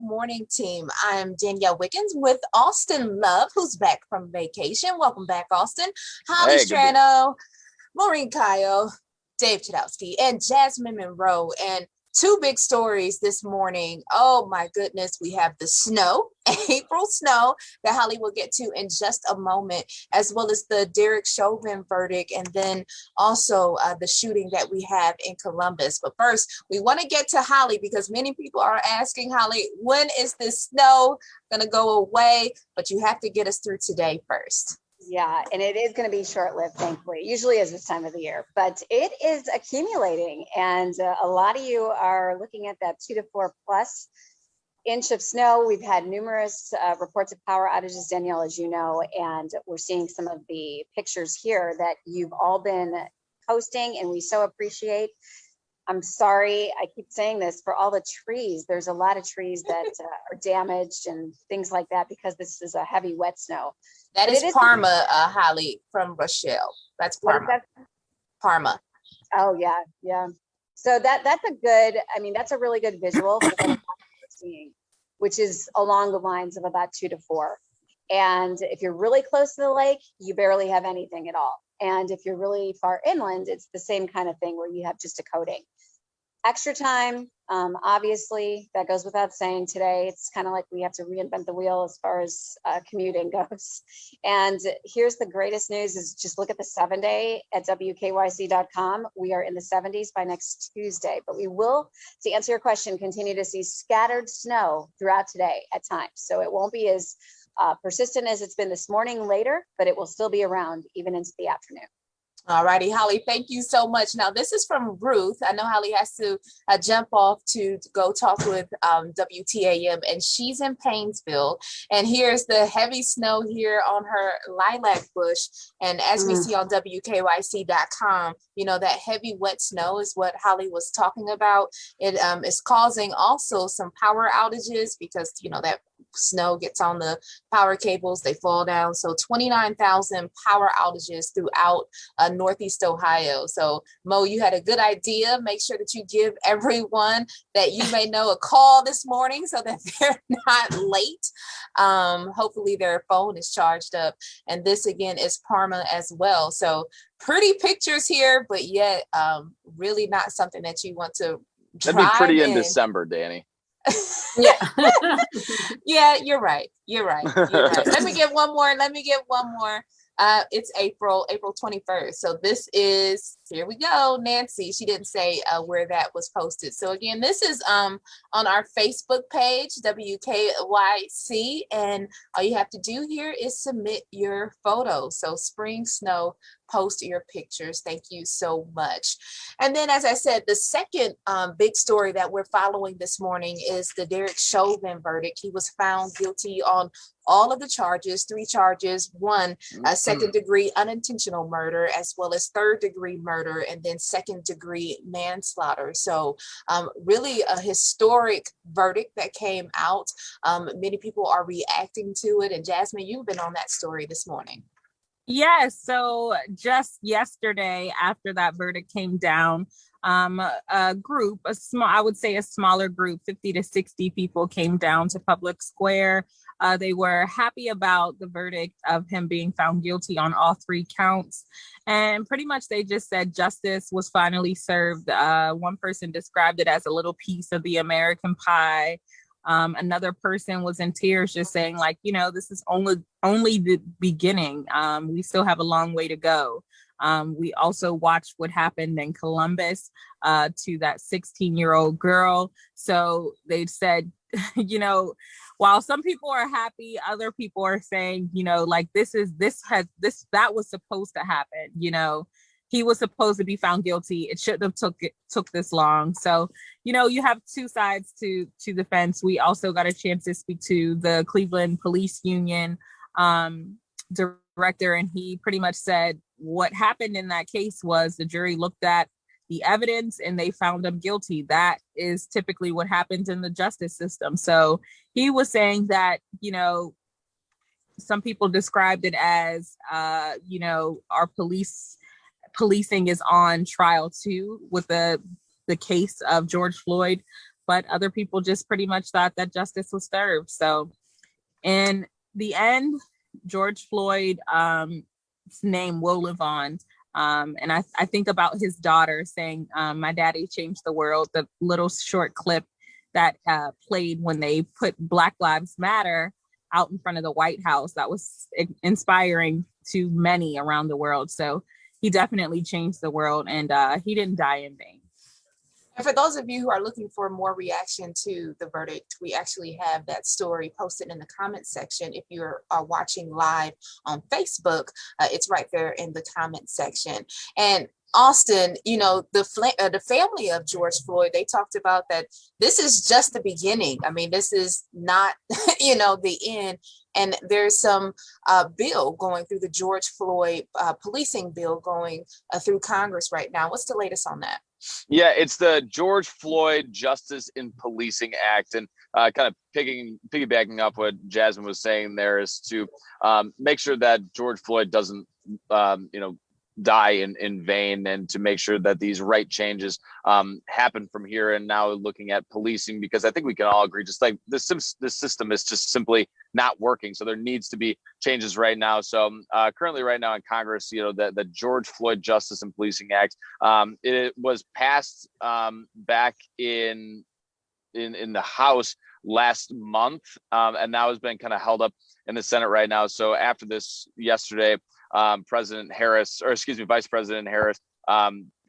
morning, team. I'm Danielle Wiggins with Austin Love, who's back from vacation. Welcome back, Austin. Holly Strano, Maureen Kyle, Dave Chudowski, and Jasmine Monroe. And two big stories this morning. Oh my goodness, we have the snow, April snow, that Holly will get to in just a moment, as well as the Derek Chauvin verdict, and then also the shooting that we have in Columbus. But first, we want to get to Holly because many people are asking, Holly, when is this snow going to go away? But you have to get us through today first. Yeah, and it is going to be short-lived, thankfully. Usually is this time of the year, but it is accumulating, and a lot of you are looking at that 2 to 4 plus inch of snow. We've had numerous reports of power outages, Danielle, as you know, and we're seeing some of the pictures here that you've all been posting, and we so appreciate. I'm sorry, I keep saying this, for all the trees. There's a lot of trees that are damaged and things like that because this is a heavy, wet snow. That is Parma, Holly, from Rochelle. That's Parma. What is that? Parma. Oh, yeah, yeah. So that's a good, I mean, that's a really good visual for what we're seeing, which is along the lines of about 2 to 4. And if you're really close to the lake, you barely have anything at all. And if you're really far inland, it's the same kind of thing where you have just a coating. Extra time, obviously, that goes without saying today. It's kind of like we have to reinvent the wheel as far as commuting goes. And here's the greatest news is just look at the 7-day at WKYC.com. We are in the 70s by next Tuesday, but we will, to answer your question, continue to see scattered snow throughout today at times. So it won't be as persistent as it's been this morning later, but it will still be around even into the afternoon. All righty, Holly, thank you so much. Now, this is from Ruth. I know Holly has to jump off to go talk with WTAM, and she's in Painesville. And here's the heavy snow here on her lilac bush. And as we see on WKYC.com, you know, that heavy wet snow is what Holly was talking about. It is causing also some power outages because, you know, that snow gets on the power cables, they fall down. So 29,000 power outages throughout Northeast Ohio. So Mo, you had a good idea. Make sure that you give everyone that you may know a call this morning so that they're not late. Hopefully their phone is charged up. And this again is Parma as well. So pretty pictures here, but yet really not something that you want to drive. That'd be pretty in December, Danny. Yeah. Yeah, you're right. You're right. Let me get one more. It's April 21st. So this is, here we go, Nancy. She didn't say where that was posted. So again, this is on our Facebook page, WKYC, and all you have to do here is submit your photos. So spring snow, post your pictures. Thank you so much. And then, as I said, the second big story that we're following this morning is the Derek Chauvin verdict. He was found guilty on all of the charges, 3 charges, one, second degree unintentional murder, as well as third degree murder, and then second degree manslaughter. So really a historic verdict that came out. Many people are reacting to it. And Jasmine, you've been on that story this morning. Yes. So just yesterday, after that verdict came down, a group, I would say a smaller group, 50 to 60 people came down to Public Square. They were happy about the verdict of him being found guilty on all 3 counts. And pretty much they just said justice was finally served. One person described it as a little piece of the American pie. Another person was in tears, just saying, like, you know, this is only the beginning. We still have a long way to go. We also watched what happened in Columbus to that 16-year-old girl. So they said, you know, while some people are happy, other people are saying, you know, like that was supposed to happen. You know, he was supposed to be found guilty. It shouldn't have took this long. So, you know, you have 2 sides to the fence. We also got a chance to speak to the Cleveland Police Union director, and he pretty much said what happened in that case was the jury looked at the evidence and they found him guilty. That is typically what happens in the justice system. So he was saying that, you know, some people described it as, you know, our policing is on trial too with the case of George Floyd. but other people just pretty much thought that justice was served. So in the end, George Floyd, his name will live on. And I think about his daughter saying, my daddy changed the world, the little short clip that played when they put Black Lives Matter out in front of the White House. That was inspiring to many around the world. So he definitely changed the world, and he didn't die in vain. And for those of you who are looking for more reaction to the verdict, we actually have that story posted in the comments section. If you're watching live on Facebook, it's right there in the comment section. And Austin, you know, the family of George Floyd, they talked about that this is just the beginning. I mean, this is not, you know, the end. And there's some bill going through the George Floyd policing bill going through Congress right now. What's the latest on that? Yeah, it's the George Floyd Justice in Policing Act. And kind of piggybacking up what Jasmine was saying there is to make sure that George Floyd doesn't, die in vain, and to make sure that these right changes happen from here. And now looking at policing, because I think we can all agree, just like this system is just simply not working. So there needs to be changes right now. So currently right now in Congress, you know, the George Floyd Justice and Policing Act, it was passed back in the House last month, and now has been kind of held up in the Senate right now. So after this yesterday, Vice President Harris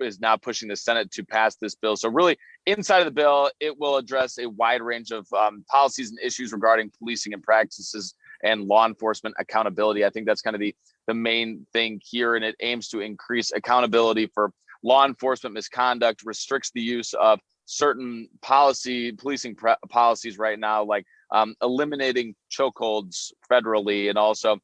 is now pushing the Senate to pass this bill. So really, inside of the bill, it will address a wide range of policies and issues regarding policing and practices and law enforcement accountability. I think that's kind of the main thing here, and it aims to increase accountability for law enforcement misconduct, restricts the use of certain policing policies right now, like eliminating chokeholds federally, and also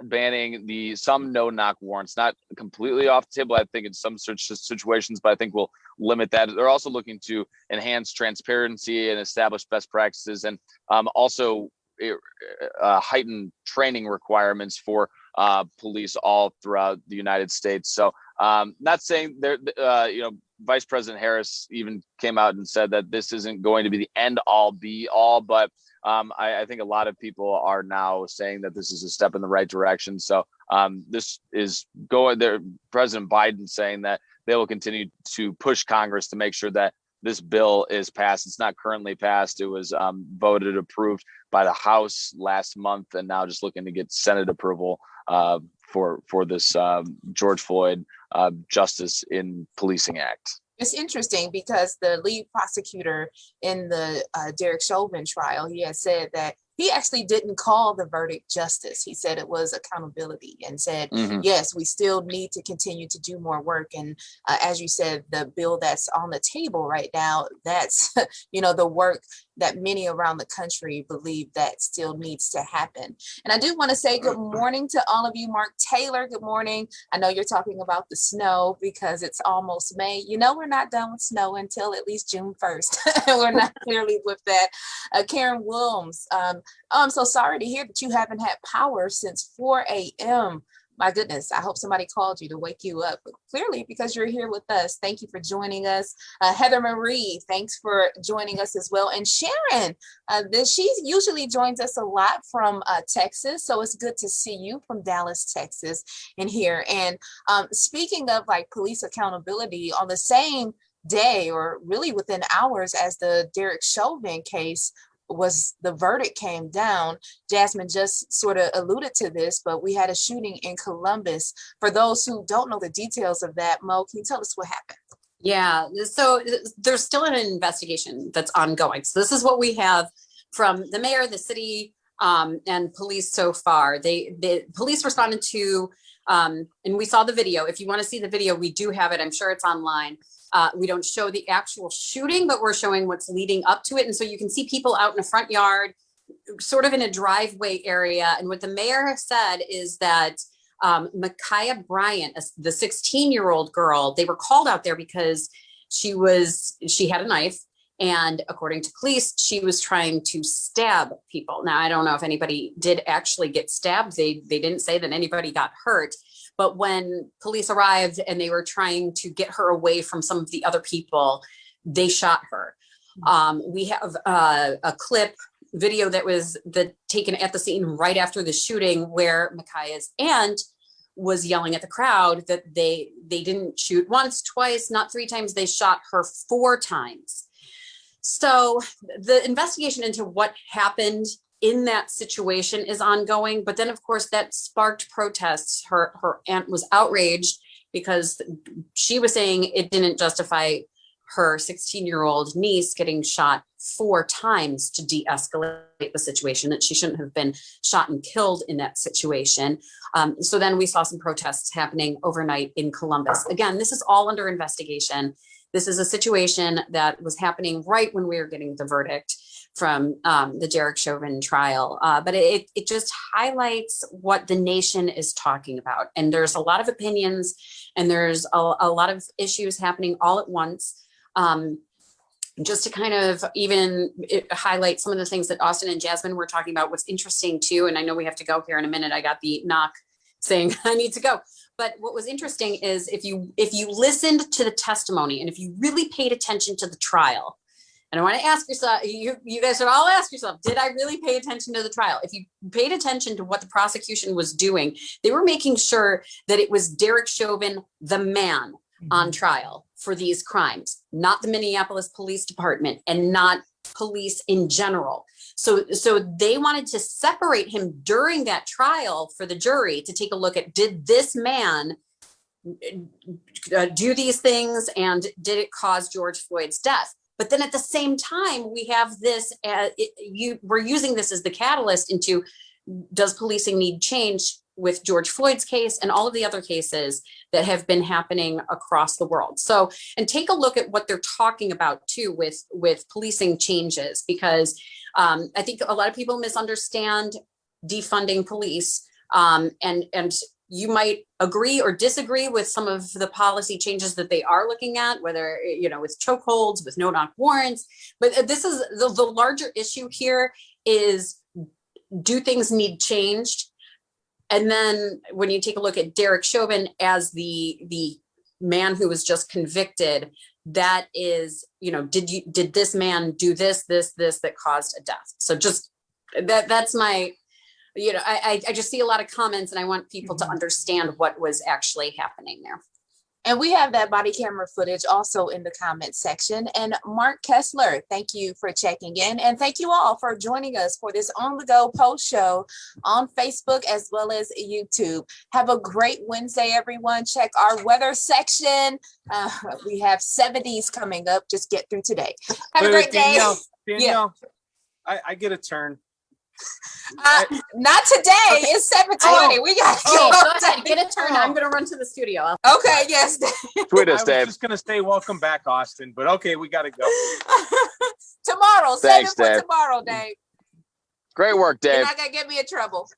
banning some no-knock warrants. Not completely off the table, I think, in some such situations, but I think we'll limit that. They're also looking to enhance transparency and establish best practices, and also heighten training requirements for police all throughout the United States. So not saying there, Vice President Harris even came out and said that this isn't going to be the end all be all, but I think a lot of people are now saying that this is a step in the right direction. So this is going there. President Biden saying that they will continue to push Congress to make sure that this bill is passed. It's not currently passed. It was voted approved by the House last month, and now just looking to get Senate approval for this George Floyd Justice in Policing Act. It's interesting because the lead prosecutor in the Derek Chauvin trial, he had said that he actually didn't call the verdict justice. He said it was accountability, and said, yes, we still need to continue to do more work. And as you said, the bill that's on the table right now, that's, the work that many around the country believe that still needs to happen. And I do want to say good morning to all of you. Mark Taylor, good morning. I know you're talking about the snow because it's almost May. We're not done with snow until at least June 1st. We're not clearly with that. Karen Williams, I'm so sorry to hear that you haven't had power since 4 a.m. My goodness, I hope somebody called you to wake you up, but clearly because you're here with us. Thank you for joining us. Heather Marie, thanks for joining us as well. And Sharon, she usually joins us a lot from Texas, so it's good to see you from Dallas, Texas in here. And speaking of like police accountability, on the same day, or really within hours as the Derek Chauvin case, the verdict came down. Jasmine just sort of alluded to this, but we had a shooting in Columbus. For those who don't know the details of that, Mo, can you tell us what happened? Yeah, so there's still an investigation that's ongoing. So this is what we have from the mayor, the city, and police so far. The police responded to, and we saw the video. If you want to see the video, we do have it. I'm sure it's online. We don't show the actual shooting, but we're showing what's leading up to it. And so you can see people out in the front yard, sort of in a driveway area. And what the mayor said is that Ma'Khia Bryant, the 16-year-old girl, they were called out there because she had a knife. And according to police, she was trying to stab people. Now, I don't know if anybody did actually get stabbed. They didn't say that anybody got hurt. But when police arrived and they were trying to get her away from some of the other people, they shot her. We have a clip video that was taken at the scene right after the shooting where Ma'Khia's aunt was yelling at the crowd that they didn't shoot once, twice, not 3 times, they shot her 4 times. So the investigation into what happened in that situation is ongoing, but then of course that sparked protests. Her aunt was outraged because she was saying it didn't justify her 16-year-old niece getting shot 4 times to de-escalate the situation, that she shouldn't have been shot and killed in that situation. So then we saw some protests happening overnight in Columbus. Again, this is all under investigation. This is a situation that was happening right when we were getting the verdict from the Derek Chauvin trial. But it just highlights what the nation is talking about. And there's a lot of opinions and there's a lot of issues happening all at once. Just to kind of even highlight some of the things that Austin and Jasmine were talking about, what's interesting too, and I know we have to go here in a minute, I got the knock saying I need to go. But what was interesting is if you listened to the testimony and if you really paid attention to the trial, and I want to ask yourself, you guys should all ask yourself, did I really pay attention to the trial? If you paid attention to what the prosecution was doing, they were making sure that it was Derek Chauvin, the man, on trial for these crimes, not the Minneapolis Police Department and not police in general. So they wanted to separate him during that trial for the jury to take a look at, did this man do these things and did it cause George Floyd's death? But then at the same time, we have this, we're using this as the catalyst into, does policing need change with George Floyd's case and all of the other cases that have been happening across the world. So, and take a look at what they're talking about too with policing changes, because I think a lot of people misunderstand defunding police, and you might agree or disagree with some of the policy changes that they are looking at, whether, with chokeholds, with no-knock warrants. But this is the larger issue here is, do things need changed? And then when you take a look at Derek Chauvin as the man who was just convicted, that is, did this man do this that caused a death? So just that's my, I just see a lot of comments and I want people to understand what was actually happening there. And we have that body camera footage also in the comment section. And Mark Kessler, thank you for checking in. And thank you all for joining us for this On The Go post show on Facebook as well as YouTube. Have a great Wednesday, everyone. Check our weather section. We have 70s coming up. Just get through today. Have a great day. Danielle, I get a turn. Not today. It's 7:20. We got to go ahead, get a turn. I'm going to run to the studio. Okay, yes. Tweet us, Dave. I was just going to say welcome back, Austin, but okay, we got to go. Tomorrow. Thanks, Save it for Dave. tomorrow, Dave. Great work, Dave. You're not going to get me in trouble.